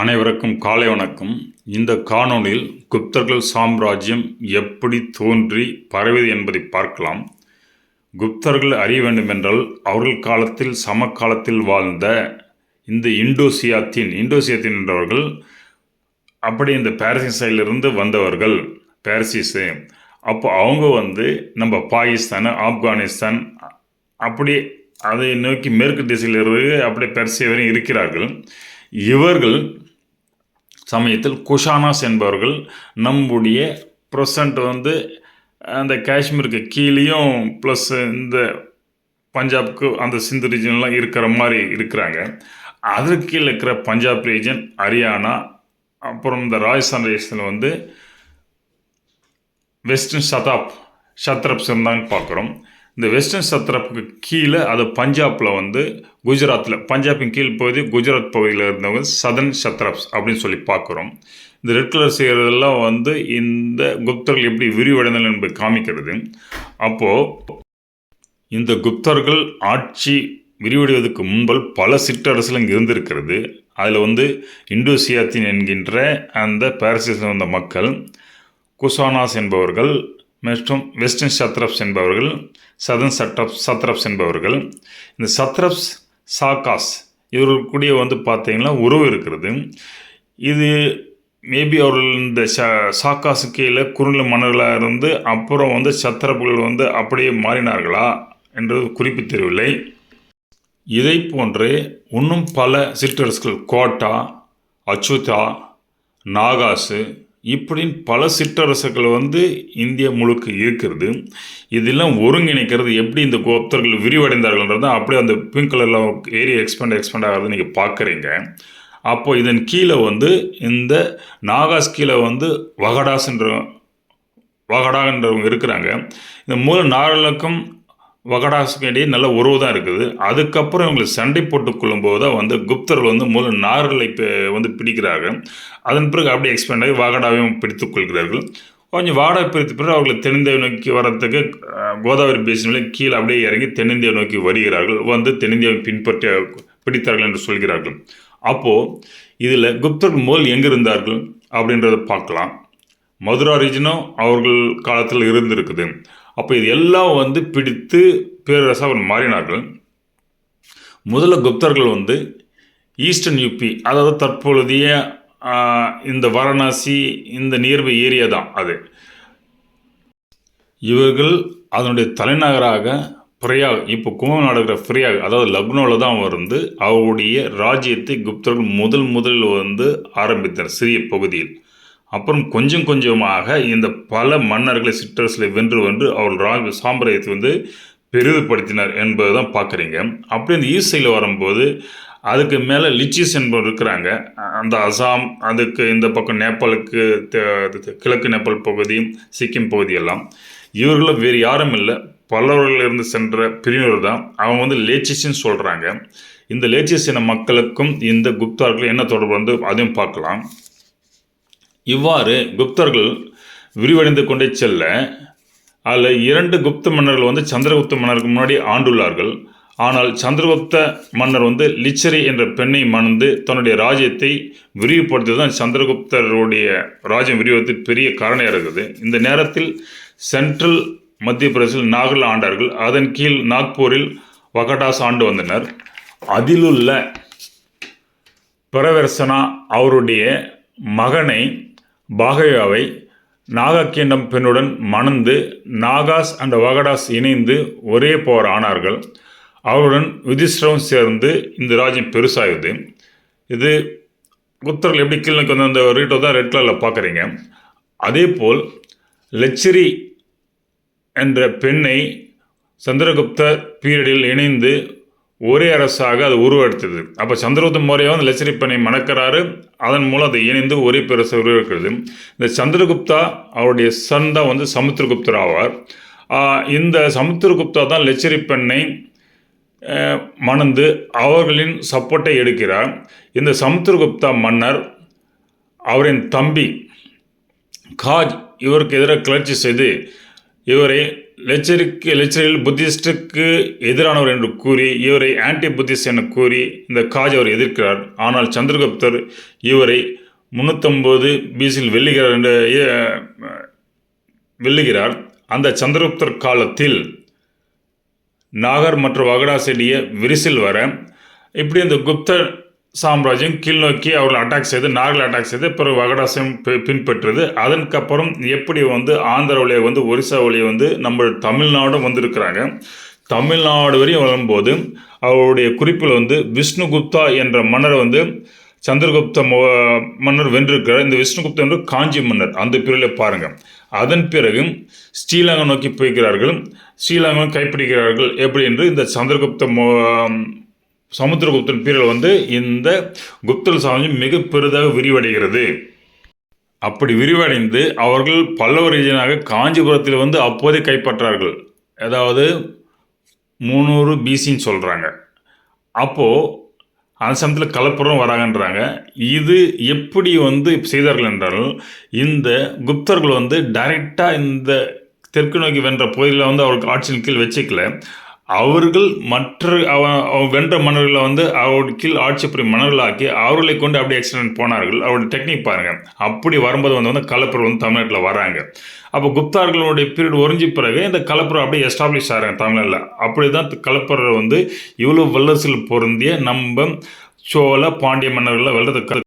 அனைவருக்கும் காலை வணக்கம். இந்த காணொளியில் குப்தர்கள் சாம்ராஜ்யம் எப்படி தோன்றி பரவியது என்பதை பார்க்கலாம். குப்தர்கள் அறிய வேண்டுமென்றால் அவர்கள் காலத்தில் சமகாலத்தில் வாழ்ந்த இந்த இண்டோசியாத்தின் என்றவர்கள் அப்படி இந்த பாரசீக சைடிலிருந்து வந்தவர்கள் பாரசீஸு. அப்போ அவங்க நம்ம பாகிஸ்தான், ஆப்கானிஸ்தான் அப்படி அதை நோக்கி மேற்கு திசையிலிருந்து அப்படியே பெர்சியா வரை இருக்கிறார்கள். இவர்கள் சமயத்தில் குஷானாஸ் என்பவர்கள் நம்முடைய ப்ரெசண்ட் அந்த காஷ்மீருக்கு கீழேயும் ப்ளஸ் இந்த பஞ்சாப்க்கு அந்த சிந்து ரீஜன்லாம் இருக்கிற மாதிரி இருக்கிறாங்க. அதற்கு கீழே இருக்கிற பஞ்சாப் ரீஜன், ஹரியானா, அப்புறம் இந்த ராஜஸ்தான் ரீஜனில் வெஸ்டர்ன் சத்ரப்ஸ் இருந்தாங்கன்னு பார்க்குறோம். இந்த வெஸ்டர்ன் சத்ரப்புக்கு கீழே அது பஞ்சாபில் குஜராத்தில் பஞ்சாபின் கீழ் பகுதி குஜராத் பகுதியில் இருந்தவங்க சதர்ன் சத்ரப்ஸ் அப்படின்னு சொல்லி பார்க்குறோம். இந்த ரெட் கலர் செய்கிறதெல்லாம் இந்த குப்தர்கள் எப்படி விரிவடைந்தனர் என்பதை காமிக்கிறது. அப்போது இந்த குப்தர்கள் ஆட்சி விரிவடைவதற்கு முன்பல் பல சிற்றரசுகள் இங்கே இருந்திருக்கிறது. அதில் இண்டோசியாத்தின் என்கின்ற அந்த பாரசீகத்தில் வந்த மக்கள், குஷானாஸ் என்பவர்கள் மற்றும் வெஸ்டர்ன் சத்ரப்ஸ் என்பவர்கள், சதர்ன் சத்ரப்ஸ் என்பவர்கள். இந்த சத்ரப்ஸ் சாகாஸ் இவர்களுக்குடைய பார்த்தீங்கன்னா உறவு இருக்கிறது. இது மேபி அவர்கள் இந்த சாகாசு கீழே குறுநில மன்னர்களாக இருந்து அப்புறம் சத்ரப்புகள் அப்படியே மாறினார்களா என்றது குறிப்பு தெரியவில்லை. இதை போன்று இன்னும் பல சிற்றரசுகள் கோட்டா, அச்சுதா, நாகாசு இப்படின்னு பல சிற்றரசுகள் இந்தியா முழுக்க இருக்கிறது. இதெல்லாம் ஒருங்கிணைக்கிறது எப்படி இந்த குப்தர்கள் விரிவடைந்தார்கள்ன்றது அப்படியே அந்த பிங்க் கலரில் ஏரியா எக்ஸ்பேண்ட் ஆகிறது நீங்கள் பார்க்குறீங்க. அப்போது இதன் கீழே இந்த நாகாஸ் கீழே வகடான்றவங்க இருக்கிறாங்க. இந்த மூல நாகலுக்கும் வகடாஸுக்கும் இடையே நல்ல உறவு தான் இருக்குது. அதுக்கப்புறம் இவங்களுக்கு சண்டை போட்டுக் கொள்ளும்போது தான் குப்தர்கள் மூல நார்களை பிடிக்கிறார்கள். அதன் பிறகு அப்படியே எக்ஸ்பேண்ட் ஆகி வாகடாவையும் பிடித்துக் கொள்கிறார்கள். கொஞ்சம் வாகடாவை பிடித்த பிறகு அவர்கள் தென்னிந்தியாவை நோக்கி வர்றதுக்கு கோதாவரி பேசினில் கீழே அப்படியே இறங்கி தென்னிந்தியாவை நோக்கி வருகிறார்கள். தென்னிந்தியாவை பிடித்தார்கள் என்று சொல்கிறார்கள். அப்போது இதில் குப்தர்கள் முதல் எங்கே இருந்தார்கள் அப்படின்றத பார்க்கலாம். மதுரா ரீஜனும் அவர்கள் காலத்தில் இருந்திருக்குது. அப்போ இது எல்லாம் பிடித்து பேரரசாக மாறினார்கள். முதல்ல குப்தர்கள் ஈஸ்டர்ன் யூபி, அதாவது தற்பொழுதைய இந்த வாரணாசி இந்த நியர்பை ஏரியா தான் அது. இவர்கள் அதனுடைய தலைநகராக பிரயாக், இப்போ கும்பம் நடக்கிற பிரயாக், அதாவது லக்னோவில் தான் அவருடைய ராஜ்யத்தை குப்தர்கள் முதலில் ஆரம்பித்தனர் சிறிய பகுதியில். அப்புறம் கொஞ்சம் கொஞ்சமாக இந்த பல மன்னர்களை சிற்றரசில் வென்று அவர்கள் சாம்பிராயத்தை பெரிதுபடுத்தினார் என்பது தான் பார்க்குறீங்க. அப்படி இந்த ஈஸ்ட் சைடில் வரும்போது அதுக்கு மேலே லிச்சிஸ் என்பவர் இருக்கிறாங்க. அந்த அசாம், அதுக்கு இந்த பக்கம் நேபாளுக்கு கிழக்கு நேபாள் பகுதி, சிக்கிம் பகுதியெல்லாம் இவர்களும் வேறு யாரும் இல்லை, பல்லவர்களிலிருந்து சென்ற பிரிவினர் தான். அவங்க லேச்சிஸ்ன்னு சொல்கிறாங்க. இந்த லேச்சிஸ் இன மக்களுக்கும் இந்த குப்தர்கள் என்ன தொடர்பு அதையும் பார்க்கலாம். இவ்வாறு குப்தர்கள் விரிவடைந்து கொண்டே செல்ல அதில் 2 குப்த மன்னர்கள் சந்திரகுப்த மன்னருக்கு முன்னாடி ஆண்டுள்ளார்கள். ஆனால் சந்திரகுப்த மன்னர் லிச்சரி என்ற பெண்ணை மணந்து தன்னுடைய ராஜ்யத்தை விரிவுபடுத்தி தான் சந்திரகுப்தருடைய ராஜ்யம் விரிவதற்கு பெரிய காரணம் இருக்குது. இந்த நேரத்தில் சென்ட்ரல் மத்திய பிரதேசத்தில் நாகல் ஆண்டார்கள். அதன் கீழ் நாக்பூரில் வகடாஸ் ஆண்டு வந்தனர். அதிலுள்ள பிரவர்சனா அவருடைய மகனை பாகயாவை நாகக்கீண்டம் பெண்ணுடன் மணந்து நாகாஸ் அண்ட் வகடாஸ் இணைந்து ஒரே போர் ஆனார்கள். அவருடன் யுதிஷ்டரும் சேர்ந்து இந்த ராஜ்யம் பெருசாகுது. இது குப்தர்கள் எப்படி கீழே அந்த ரீட்டோ தான் ரெட் கலரில் பார்க்குறீங்க. அதே போல் லெச்சரி என்ற பெண்ணை சந்திரகுப்த பீரியடில் இணைந்து ஒரே அரசாக அது உருவெடுத்தது. அப்போ சந்திரகுப்த மௌரியா லெச்சரி பெண்ணை மணக்கிறாரு. அதன் மூலம் அதை இணைந்து ஒரே பெருசாக உருவெடுக்கிறது. இந்த சந்திரகுப்தா அவருடைய சன் தான் சமுத்திரகுப்தர் ஆவார். இந்த சமுத்திரகுப்தா தான் லெச்சரி பெண்ணை மணந்து அவர்களின் சப்போர்ட்டை எடுக்கிறார். இந்த சமுத்திரகுப்தா மன்னர் அவரின் தம்பி காஜ் இவருக்கு எதிராக கிளர்ச்சி செய்து இவரை லெக்சரில் புத்திஸ்டுக்கு எதிரானவர் என்று கூறி இவரை ஆன்டி புத்திஸ்ட் என கூறி இந்த காஜ் அவர் எதிர்க்கிறார். ஆனால் சந்திரகுப்தர் இவரை 350 பிசியில் வெல்லுகிறார். அந்த சந்திரகுப்தர் காலத்தில் நாகர் மற்றும் வகடா செடிய விரிசில் வர இப்படி இந்த குப்த சாம்ராஜ்யம் கீழ்நோக்கி அவர்கள் அட்டாக் செய்து நாகர்கள் அட்டாக் செய்து பிறகு வகடாசம் பின்பற்றது. அதற்கப்புறம் எப்படி ஆந்திர வழியை ஒரிசா வழியை நம்ம தமிழ்நாடும் வந்திருக்கிறாங்க. தமிழ்நாடு வரையும் வரும்போது அவருடைய குறிப்பில் விஷ்ணுகுப்தா என்ற மன்னர் சந்திரகுப்த மன்னர் வென்றிருக்கிறார். இந்த விஷ்ணுகுப்தா என்று காஞ்சி மன்னர் அந்த பிரிவில் பாருங்கள். அதன் பிறகு ஸ்ரீலங்கா நோக்கி போய்கிறார்கள். ஸ்ரீலங்கா கைப்பிடிக்கிறார்கள். எப்படி என்று இந்த சமுத்திரகுப்தன் பீரியல் இந்த குப்தர் சாம்ராஜ்யம் மிக பெரிதாக விரிவடைகிறது. அப்படி விரிவடைந்து அவர்கள் பல்லவ ரீஜனாக காஞ்சிபுரத்தில் அப்போதே கைப்பற்றார்கள். அதாவது 300 பிசின்னு சொல்கிறாங்க. அப்போது அந்த சமயத்தில் கலப்புறம் வராங்கன்றாங்க. இது எப்படி செய்தார்கள் என்றால் இந்த குப்தர்கள் டைரெக்டாக இந்த தெற்கு நோக்கி வென்ற பகுதியில் அவருக்கு ஆட்சியின் கீழ் வச்சுக்கல. அவர்கள் மற்ற வென்ற மன்னர்களை அவருடைய கீழ் ஆட்சி புரியும் மன்னர்களாக்கி அவர்களை கொண்டு அப்படியே எக்ஸ்டெண்ட் போனார்கள். அவருடைய டெக்னிக் பாருங்கள். அப்படி வரும்போது கலப்பர் தமிழ்நாட்டில் வராங்க. அப்போ குப்தார்களுடைய பீரியட் ஒரிஞ்சு பிறகு இந்த கலப்பர் அப்படியே எஸ்டாப்ளிஷ் ஆகிறாங்க தமிழ்நாட்டில். அப்படி தான் கலப்பர் இவ்வளோ வல்லரசில் பொருந்திய நம்ம சோழ பாண்டிய மன்னர்களை வெல்றது